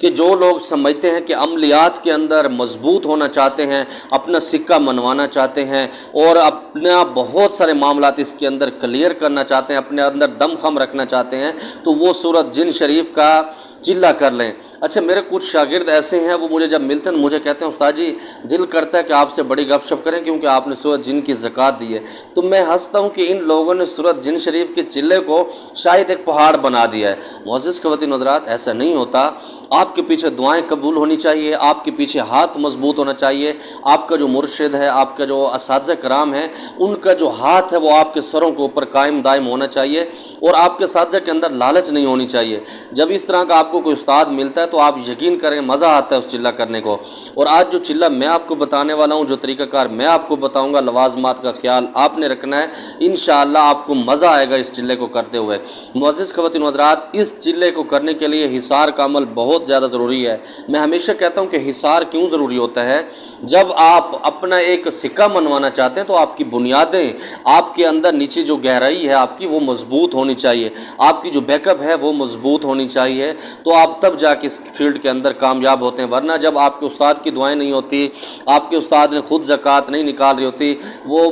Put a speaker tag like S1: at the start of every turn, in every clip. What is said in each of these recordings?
S1: کہ جو لوگ سمجھتے ہیں کہ عملیات کے اندر مضبوط ہونا چاہتے ہیں، اپنا سکہ منوانا چاہتے ہیں اور اپنا بہت سارے معاملات اس کے اندر کلیئر کرنا چاہتے ہیں، اپنے اندر دم خم رکھنا چاہتے ہیں، تو وہ سورۃ جن شریف کا چلہ کر لیں۔ اچھا، میرے کچھ شاگرد ایسے ہیں، وہ مجھے جب ملتے ہیں مجھے کہتے ہیں استاد جی دل کرتا ہے کہ آپ سے بڑی گپ شپ کریں کیونکہ آپ نے سورۃ جن کی زکوٰۃ دی ہے۔ تو میں ہنستا ہوں کہ ان لوگوں نے سورۃ جن شریف کے چلے کو شاید ایک پہاڑ بنا دیا ہے۔ معزز خواتین و حضرات، ایسا نہیں ہوتا۔ آپ کے پیچھے دعائیں قبول ہونی چاہیے، آپ کے پیچھے ہاتھ مضبوط ہونا چاہیے، آپ کا جو مرشد ہے، آپ کا جو اساتذہ کرام ہیں، ان کا جو ہاتھ ہے وہ آپ کے سروں کے اوپر قائم دائم ہونا چاہیے، اور آپ کے اساتذہ کے اندر لالچ نہیں ہونی چاہیے۔ جب اس طرح کا آپ کو کوئی استاد ملتا ہے تو آپ یقین کریں مزہ آتا ہے اس چلہ کرنے کو۔ اور آج جو چلہ میں آپ کو بتانے والا ہوں، جو طریقہ کار میں آپ کو بتاؤں گا، لوازمات کا خیال آپ نے رکھنا ہے، انشاءاللہ آپ کو مزہ آئے گا اس چلے کو کرتے ہوئے۔ معزز خواتین و حضرات، اس چلے کو کرنے کے لیے حصار کا عمل بہت زیادہ ضروری ہے۔ میں ہمیشہ کہتا ہوں کہ حصار کیوں ضروری ہوتا ہے؟ جب آپ اپنا ایک سکہ منوانا چاہتے ہیں تو آپ کی بنیادیں، آپ کے اندر نیچے جو گہرائی ہے آپ کی وہ مضبوط ہونی چاہیے، آپ کی جو بیک اپ ہے وہ مضبوط ہونی چاہیے، تو آپ تب جا کے اس فیلڈ کے اندر کامیاب ہوتے ہیں۔ ورنہ جب آپ کے استاد کی دعائیں نہیں ہوتی، آپ کے استاد نے خود زکوٰۃ نہیں نکال رہی ہوتی، وہ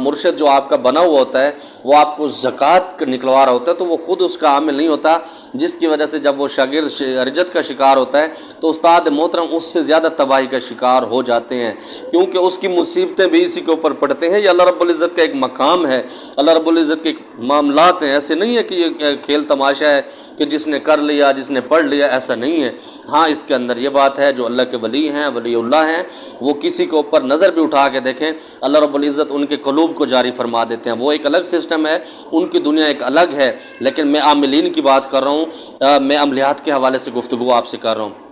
S1: مرشد جو آپ کا بنا ہوا ہوتا ہے وہ آپ کو زکوٰۃ نکلوا رہا ہوتا ہے، تو وہ خود اس کا عامل نہیں ہوتا، جس کی وجہ سے جب وہ شاگرد رجت کا شکار ہوتا ہے تو استاد محترم اس سے زیادہ تباہی کا شکار ہو جاتے ہیں، کیونکہ اس کی مصیبتیں بھی اسی کے اوپر پڑتے ہیں۔ یہ اللہ رب العزت کا ایک مقام ہے، اللہ رب العزت کے معاملات ہیں، ایسے نہیں ہے کہ یہ کھیل تماشا ہے کہ جس نے کر لیا جس نے پڑھ لیا، ایسا نہیں ہے۔ ہاں، اس کے اندر یہ بات ہے، جو اللہ کے ولی ہیں، ولی اللہ ہیں، وہ کسی کے اوپر نظر بھی اٹھا کے دیکھیں، اللہ رب العزت ان کے قلوب کو جاری فرما دیتے ہیں۔ وہ ایک الگ سسٹم ہے، ان کی دنیا ایک الگ ہے، لیکن میں عاملین کی بات کر رہا ہوں، میں عملیات کے حوالے سے گفتگو آپ سے کر رہا ہوں۔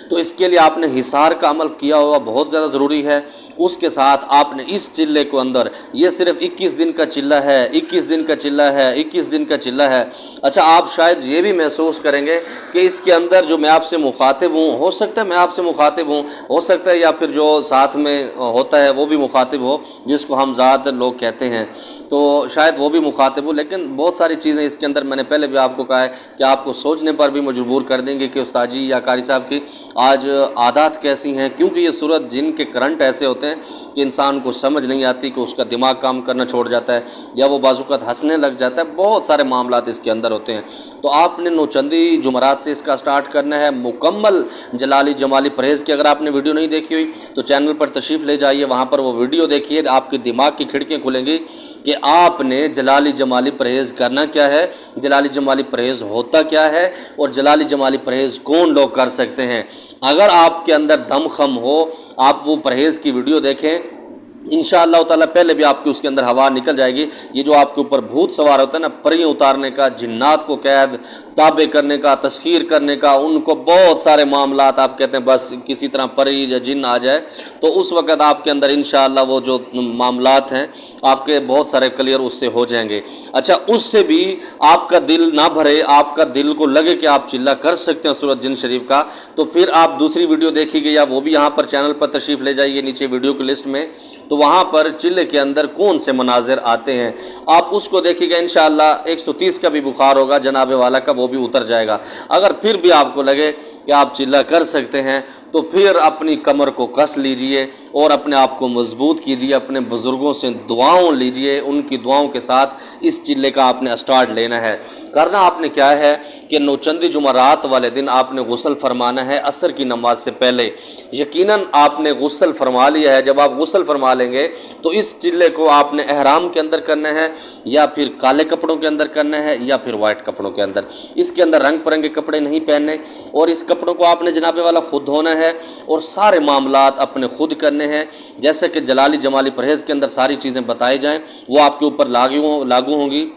S1: تو اس کے لیے آپ نے حصار کا عمل کیا ہوا بہت زیادہ ضروری ہے۔ اس کے ساتھ آپ نے اس چلے کو اندر، یہ صرف 21 دن کا چلہ ہے، 21 دن کا چلہ ہے، 21 دن کا چلہ ہے۔ اچھا، آپ شاید یہ بھی محسوس کریں گے کہ اس کے اندر جو میں آپ سے مخاطب ہوں، ہو سکتا ہے میں آپ سے مخاطب ہوں، ہو سکتا ہے یا پھر جو ساتھ میں ہوتا ہے وہ بھی مخاطب ہو، جس کو ہم ذات لوگ کہتے ہیں، تو شاید وہ بھی مخاطب ہو، لیکن بہت ساری چیزیں اس کے اندر میں نے پہلے بھی آپ کو کہا ہے کہ آپ کو سوچنے پر بھی مجبور کر دیں گے کہ استاد جی یا قاری صاحب کی آج عادات کیسی ہیں، کیونکہ یہ سورۃ جن کے کرنٹ ایسے ہوتے ہیں کہ انسان کو سمجھ نہیں آتی، کہ اس کا دماغ کام کرنا چھوڑ جاتا ہے یا وہ بعض اوقات ہنسنے لگ جاتا ہے، بہت سارے معاملات اس کے اندر ہوتے ہیں۔ تو آپ نے نوچندی جمعرات سے اس کا سٹارٹ کرنا ہے، مکمل جلالی جمالی پرہیز کی۔ اگر آپ نے ویڈیو نہیں دیکھی ہوئی تو چینل پر تشریف لے جائیے، وہاں پر وہ ویڈیو دیکھیے، آپ کے دماغ کی کھڑکیاں کھلیں گی کہ آپ نے جلالی جمالی پرہیز کرنا کیا ہے، جلالی جمالی پرہیز ہوتا کیا ہے، اور جلالی جمالی پرہیز کون لوگ کر سکتے ہیں۔ اگر آپ کے اندر دم خم ہو، آپ وہ پرہیز کی ویڈیو دیکھیں، انشاءاللہ تعالیٰ پہلے بھی آپ کی اس کے اندر ہوا نکل جائے گی۔ یہ جو آپ کے اوپر بھوت سوار ہوتا ہے نا، پریاں اتارنے کا، جنات کو قید تابع کرنے کا، تسخیر کرنے کا، ان کو بہت سارے معاملات، آپ کہتے ہیں بس کسی طرح پری یا جن آ جائے تو اس وقت آپ کے اندر انشاءاللہ وہ جو معاملات ہیں آپ کے بہت سارے کلیئر اس سے ہو جائیں گے۔ اچھا، اس سے بھی آپ کا دل نہ بھرے، آپ کا دل کو لگے کہ آپ چلہ کر سکتے ہیں سورۃ جن شریف کا، تو پھر آپ دوسری ویڈیو دیکھیے گے، یا وہ بھی یہاں پر چینل پر تشریف لے جائیے نیچے ویڈیو کی لسٹ میں، تو وہاں پر چلے کے اندر کون سے مناظر آتے ہیں آپ اس کو دیکھیے گا، انشاءاللہ 130 کا بھی بخار ہوگا جناب والا کا، وہ بھی اتر جائے گا۔ اگر پھر بھی آپ کو لگے کہ آپ چلہ کر سکتے ہیں تو پھر اپنی کمر کو کس لیجئے اور اپنے آپ کو مضبوط کیجئے، اپنے بزرگوں سے دعاؤں لیجئے، ان کی دعاؤں کے ساتھ اس چلے کا آپ نے سٹارٹ لینا ہے۔ کرنا آپ نے کیا ہے کہ نوچندی جمعرات والے دن آپ نے غسل فرمانا ہے عصر کی نماز سے پہلے۔ یقیناً آپ نے غسل فرما لیا ہے، جب آپ غسل فرما لیں گے تو اس چلے کو آپ نے احرام کے اندر کرنا ہے، یا پھر کالے کپڑوں کے اندر کرنا ہے، یا پھر وائٹ کپڑوں کے اندر۔ اس کے اندر رنگ برنگے کپڑے نہیں پہننے، اور اس کپڑوں کو آپ نے جناب والا خود دھونا ہے، اور سارے معاملات اپنے خود کرنے ہیں، جیسے کہ جلالی جمالی پرہیز کے اندر ساری چیزیں بتائی جائیں وہ آپ کے اوپر لاگو ہوں گی۔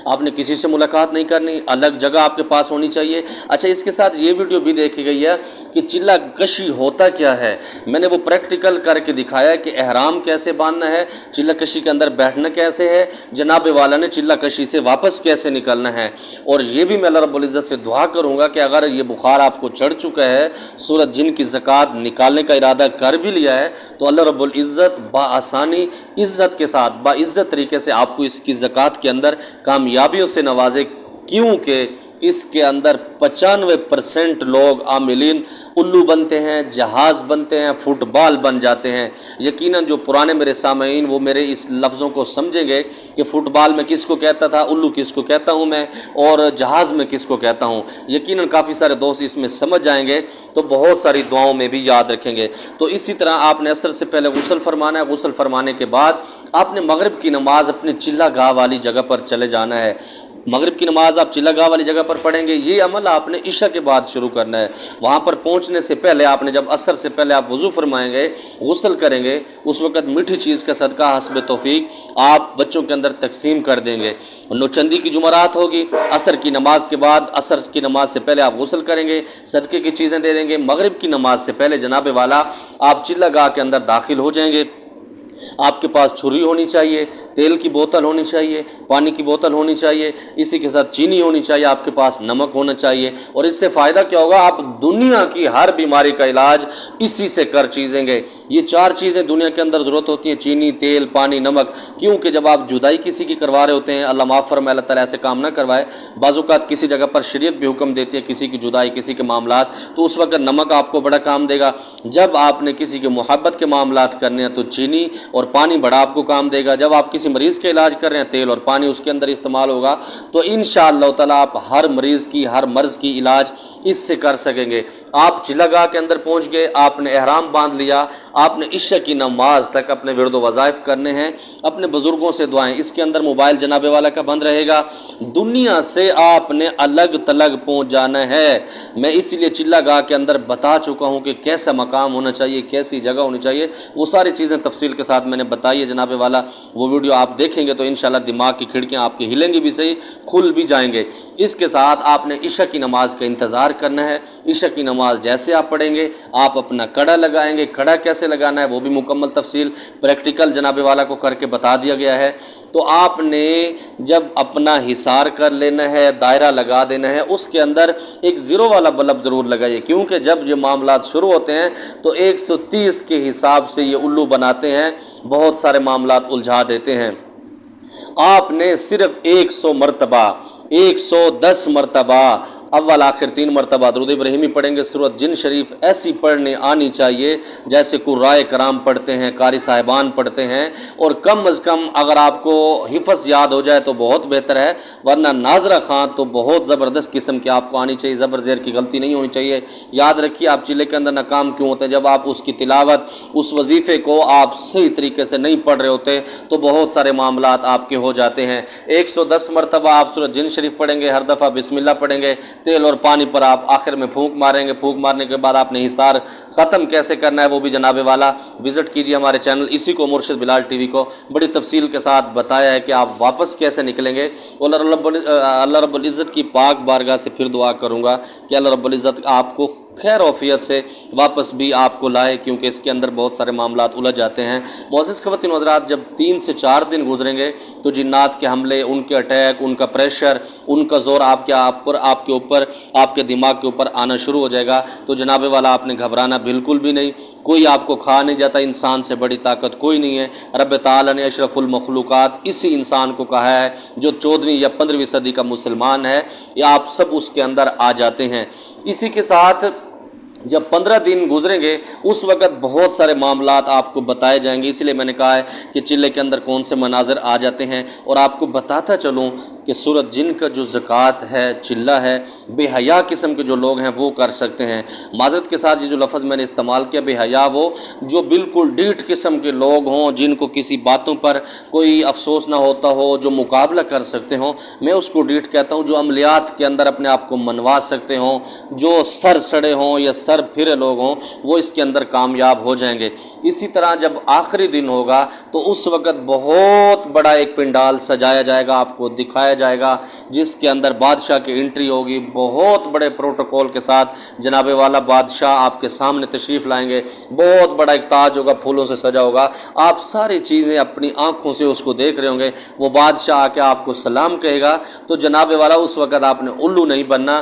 S1: آپ نے کسی سے ملاقات نہیں کرنی، الگ جگہ آپ کے پاس ہونی چاہیے۔ اچھا، اس کے ساتھ یہ ویڈیو بھی دیکھی گئی ہے کہ چلہ کشی ہوتا کیا ہے، میں نے وہ پریکٹیکل کر کے دکھایا کہ احرام کیسے باندھنا ہے، چلہ کشی کے اندر بیٹھنا کیسے ہے، جناب والا نے چلہ کشی سے واپس کیسے نکلنا ہے۔ اور یہ بھی میں اللہ رب العزت سے دعا کروں گا کہ اگر یہ بخار آپ کو چڑھ چکا ہے، سورۃ جن کی زکوٰۃ نکالنے کا ارادہ کر بھی لیا ہے، تو اللہ رب العزت بآسانی عزت کے ساتھ باعزت طریقے سے آپ کو اس کی زکوٰۃ کے اندر کامیابیوں سے نوازے، کیونکہ اس کے اندر 95% لوگ عاملین الو بنتے ہیں، جہاز بنتے ہیں، فٹ بال بن جاتے ہیں۔ یقیناً جو پرانے میرے سامعین وہ میرے اس لفظوں کو سمجھیں گے کہ فٹ بال میں کس کو کہتا تھا، الو کس کو کہتا ہوں میں، اور جہاز میں کس کو کہتا ہوں۔ یقیناً کافی سارے دوست اس میں سمجھ جائیں گے تو بہت ساری دعاؤں میں بھی یاد رکھیں گے۔ تو اسی طرح آپ نے عصر سے پہلے غسل فرمانا ہے، غسل فرمانے کے بعد آپ نے مغرب کی نماز اپنے چلہ گاہ والی جگہ پر چلے جانا ہے۔ مغرب کی نماز آپ چلہ گاہ والی جگہ پر پڑھیں گے، یہ عمل آپ نے عشاء کے بعد شروع کرنا ہے۔ وہاں پر پہنچنے سے پہلے آپ نے جب عصر سے پہلے آپ وضو فرمائیں گے، غسل کریں گے، اس وقت میٹھی چیز کا صدقہ حسب توفیق آپ بچوں کے اندر تقسیم کر دیں گے۔ نوچندی کی جمعرات ہوگی، عصر کی نماز کے بعد، عصر کی نماز سے پہلے آپ غسل کریں گے، صدقے کی چیزیں دے دیں گے۔ مغرب کی نماز سے پہلے جناب والا آپ چلہ گاہ کے اندر داخل ہو جائیں گے۔ آپ کے پاس چھری ہونی چاہیے، تیل کی بوتل ہونی چاہیے، پانی کی بوتل ہونی چاہیے، اسی کے ساتھ چینی ہونی چاہیے، آپ کے پاس نمک ہونا چاہیے۔ اور اس سے فائدہ کیا ہوگا، آپ دنیا کی ہر بیماری کا علاج اسی سے کر چیزیں گے۔ یہ 4 چیزیں دنیا کے اندر ضرورت ہوتی ہیں، چینی، تیل، پانی، نمک، کیونکہ جب آپ جدائی کسی کی کروا رہے ہوتے ہیں، اللہ معاف فرمائے، اللہ تعالیٰ ایسے کام نہ کروائے، بعض اوقات کسی جگہ پر شریعت بھی حکم دیتی ہے کسی کی جدائی، کسی کے معاملات، تو اس وقت نمک آپ کو بڑا کام دے گا۔ جب آپ نے کسی کے محبت کے معاملات کرنے ہیں تو چینی اور پانی بڑا آپ کو کام دے گا۔ جب آپ کسی مریض کے علاج کر رہے ہیں، تیل اور پانی اس کے اندر استعمال ہوگا، تو انشاءاللہ تعالیٰ آپ ہر مریض کی، ہر مرض کی علاج اس سے کر سکیں گے۔ آپ چلہ گاہ کے اندر پہنچ گئے، آپ نے احرام باندھ لیا، آپ نے عشاء کی نماز تک اپنے ورد و وظائف کرنے ہیں، اپنے بزرگوں سے دعائیں۔ اس کے اندر موبائل جناب والا کا بند رہے گا، دنیا سے آپ نے الگ تلگ پہنچ جانا ہے۔ میں اسی لیے چلہ گاہ کے اندر بتا چکا ہوں کہ کیسا مقام ہونا چاہیے، کیسی جگہ ہونی چاہیے، وہ ساری چیزیں تفصیل کے ساتھ میں نے بتائی ہے جناب والا۔ وہ ویڈیو آپ دیکھیں گے تو انشاءاللہ دماغ کی کھڑکیاں آپ کی ہلیں گی بھی صحیح، کھل بھی جائیں گے۔ اس کے ساتھ آپ نے عشاء کی نماز کا انتظار کرنا ہے۔ عشاء کی نماز جیسے آپ پڑھیں گے، آپ اپنا کڑا لگائیں گے۔ کڑا کیسے لگانا ہے وہ بھی مکمل تفصیل پریکٹیکل جناب والا کو کر کے بتا دیا گیا ہے۔ تو آپ نے جب اپنا حصار کر لینا ہے، دائرہ لگا دینا ہے، اس کے اندر ایک زیرو والا بلب ضرور لگائیے، کیونکہ جب یہ معاملات شروع ہوتے ہیں تو 130 کے حساب سے یہ الو بناتے ہیں، بہت سارے معاملات الجھا دیتے ہیں۔ آپ نے صرف 100 مرتبہ، 110 مرتبہ، اول آخر 3 مرتبہ درود ابراہیمی پڑھیں گے۔ سورۃ جن شریف ایسی پڑھنے آنی چاہیے جیسے قرائے کرام پڑھتے ہیں، قاری صاحبان پڑھتے ہیں، اور کم از کم اگر آپ کو حفظ یاد ہو جائے تو بہت بہتر ہے، ورنہ ناظرہ خان تو بہت زبردست قسم کی آپ کو آنی چاہیے، زبر زیر کی غلطی نہیں ہونی چاہیے۔ یاد رکھیے آپ چلے کے اندر ناکام کیوں ہوتے ہیں، جب آپ اس کی تلاوت، اس وظیفے کو آپ صحیح طریقے سے نہیں پڑھ رہے ہوتے تو بہت سارے معاملات آپ کے ہو جاتے ہیں۔ 110 مرتبہ آپ سورۃ جن شریف پڑھیں گے، ہر دفعہ بسم اللہ پڑھیں گے، تیل اور پانی پر آپ آخر میں پھونک ماریں گے۔ پھونک مارنے کے بعد آپ نے حصار ختم کیسے کرنا ہے وہ بھی جناب والا وزٹ کیجیے ہمارے چینل، اسی کو مرشد بلال ٹی وی کو بڑی تفصیل کے ساتھ بتایا ہے کہ آپ واپس کیسے نکلیں گے۔ اور اللہ رب العزت کی پاک بارگاہ سے پھر دعا کروں گا کہ اللہ رب العزت آپ کو خیر وفیت سے واپس بھی آپ کو لائے، کیونکہ اس کے اندر بہت سارے معاملات الجھ جاتے ہیں۔ معزز خواتین و حضرات، جب 3 سے 4 دن گزریں گے تو جنات کے حملے، ان کے اٹیک، ان کا پریشر، ان کا زور آپ کے اوپر، آپ کے دماغ کے اوپر آنا شروع ہو جائے گا۔ تو جناب والا آپ نے گھبرانا بالکل بھی نہیں، کوئی آپ کو کھا نہیں جاتا، انسان سے بڑی طاقت کوئی نہیں ہے۔ رب تعالیٰ نے اشرف المخلوقات اسی انسان کو کہا ہے جو 14ویں یا 15ویں صدی کا مسلمان ہے، یا آپ سب اس کے اندر آ جاتے ہیں۔ اسی کے ساتھ جب 15 دن گزریں گے اس وقت بہت سارے معاملات آپ کو بتائے جائیں گے، اسی لیے میں نے کہا ہے کہ چلے کے اندر کون سے مناظر آ جاتے ہیں۔ اور آپ کو بتاتا چلوں کہ سورۃ جن کا جو زکوٰۃ ہے، چلہ ہے، بے حیا قسم کے جو لوگ ہیں وہ کر سکتے ہیں۔ معذرت کے ساتھ یہ جو لفظ میں نے استعمال کیا بے حیا، وہ جو بالکل ڈیٹھ قسم کے لوگ ہوں، جن کو کسی باتوں پر کوئی افسوس نہ ہوتا ہو، جو مقابلہ کر سکتے ہوں، میں اس کو ڈیٹھ کہتا ہوں۔ جو عملیات کے اندر اپنے آپ کو منوا سکتے ہوں، جو سر سڑے ہوں یا سر پھرے لوگ ہوں، وہ اس کے اندر کامیاب ہو جائیں گے۔ اسی طرح جب آخری دن ہوگا تو اس وقت بہت بڑا ایک پنڈال سجایا جائے گا، آپ کو دکھایا جائے گا، جس کے اندر بادشاہ کی انٹری ہوگی، بہت بڑے پروٹوکول کے ساتھ جناب والا بادشاہ آپ کے سامنے تشریف لائیں گے، بہت بڑا ایک تاج ہوگا، پھولوں سے سجا ہوگا، آپ ساری چیزیں اپنی آنکھوں سے اس کو دیکھ رہے ہوں گے۔ وہ بادشاہ آ کے آپ کو سلام کہے گا تو جناب والا اس وقت آپ نے الو نہیں بننا،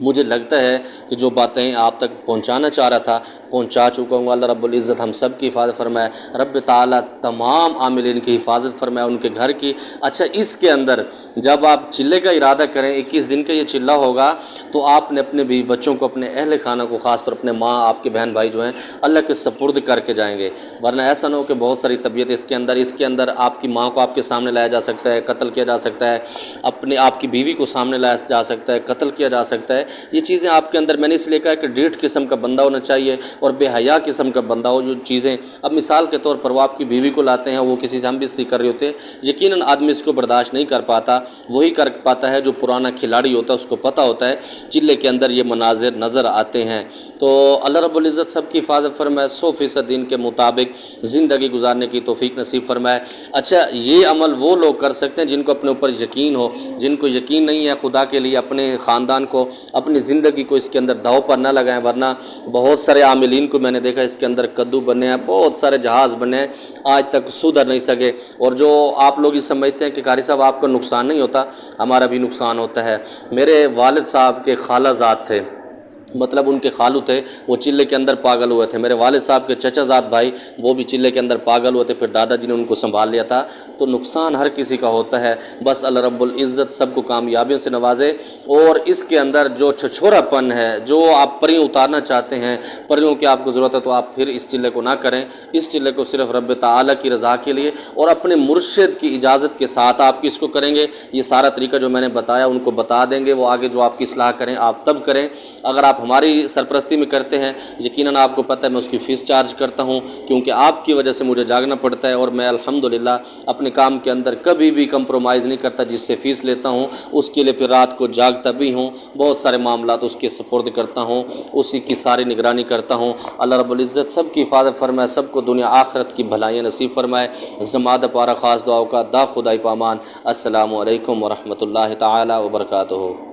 S1: مجھے لگتا ہے کہ جو باتیں آپ تک پہنچانا چاہ رہا تھا پہنچا چکا ہوں۔ اللہ رب العزت ہم سب کی حفاظت فرمائے، رب تعالیٰ تمام عاملین کی حفاظت فرمائے، ان کے گھر کی۔ اچھا، اس کے اندر جب آپ چلے کا ارادہ کریں، 21 دن کا یہ چلہ ہوگا، تو آپ نے اپنے بیوی بچوں کو، اپنے اہل خانہ کو، خاص طور اپنے ماں، آپ کے بہن بھائی جو ہیں، اللہ کے سپرد کر کے جائیں گے، ورنہ ایسا نہ ہو کہ بہت ساری طبیعت اس کے اندر آپ کی ماں کو آپ کے سامنے لایا جا سکتا ہے، قتل کیا جا سکتا ہے، آپ کی بیوی کو سامنے لایا جا سکتا ہے، قتل کیا جا سکتا ہے۔ یہ چیزیں آپ کے اندر، میں نے اس لیے کہا کہ ڈیٹھ قسم کا بندہ ہونا چاہیے اور بے حیا قسم کا بندہ ہو۔ جو چیزیں اب مثال کے طور پر وہ آپ کی بیوی کو لاتے ہیں، وہ کسی سے ہم بستری کر رہے ہوتے ہیں، یقیناً آدمی اس کو برداشت نہیں کر پاتا، وہی کر پاتا ہے جو پرانا کھلاڑی ہوتا ہے، اس کو پتہ ہوتا ہے چلے کے اندر یہ مناظر نظر آتے ہیں۔ تو اللہ رب العزت سب کی حفاظت فرمائے، 100% دین کے مطابق زندگی گزارنے کی توفیق نصیب فرمائے۔ اچھا، یہ عمل وہ لوگ کر سکتے ہیں جن کو اپنے اوپر یقین ہو، جن کو یقین نہیں ہے خدا کے لیے، اپنے خاندان کو، اپنی زندگی کو اس کے اندر داؤ پر نہ لگائیں، ورنہ بہت سارے عاملین کو میں نے دیکھا اس کے اندر کدو بنے ہیں، بہت سارے جہاز بنے ہیں، آج تک سدھر نہیں سکے۔ اور جو آپ لوگ یہ سمجھتے ہیں کہ قاری صاحب آپ کا نقصان نہیں ہوتا، ہمارا بھی نقصان ہوتا ہے۔ میرے والد صاحب کے خالہ زاد تھے، مطلب ان کے خالو تھے، وہ چلے کے اندر پاگل ہوئے تھے۔ میرے والد صاحب کے چچا زاد بھائی وہ بھی چلے کے اندر پاگل ہوئے تھے، پھر دادا جی نے ان کو سنبھال لیا تھا۔ تو نقصان ہر کسی کا ہوتا ہے، بس اللہ رب العزت سب کو کامیابیوں سے نوازے۔ اور اس کے اندر جو چھچھورا پن ہے، جو آپ پریوں اتارنا چاہتے ہیں، پریوں کی آپ کو ضرورت ہے، تو آپ پھر اس چلے کو نہ کریں۔ اس چلے کو صرف رب تعالیٰ کی رضا کے لیے اور اپنے مرشد کی اجازت کے ساتھ آپ کس کو کریں گے، یہ سارا طریقہ جو میں نے بتایا ان کو بتا دیں گے، وہ آگے جو آپ کی اصلاح کریں آپ تب کریں۔ اگر آپ ہماری سرپرستی میں کرتے ہیں، یقیناً آپ کو پتہ ہے میں اس کی فیس چارج کرتا ہوں، کیونکہ آپ کی وجہ سے مجھے جاگنا پڑتا ہے، اور میں الحمدللہ اپنے کام کے اندر کبھی بھی کمپرومائز نہیں کرتا۔ جس سے فیس لیتا ہوں اس کے لیے پھر رات کو جاگتا بھی ہوں، بہت سارے معاملات اس کے سپرد کرتا ہوں، اسی کی ساری نگرانی کرتا ہوں۔ اللہ رب العزت سب کی حفاظت فرمائے، سب کو دنیا آخرت کی بھلائیاں نصیب فرمائے۔ زمادہ پارا خاص دعاؤں کا دا خدائی پامان۔ السلام علیکم ورحمۃ اللہ تعالی وبرکاتہ۔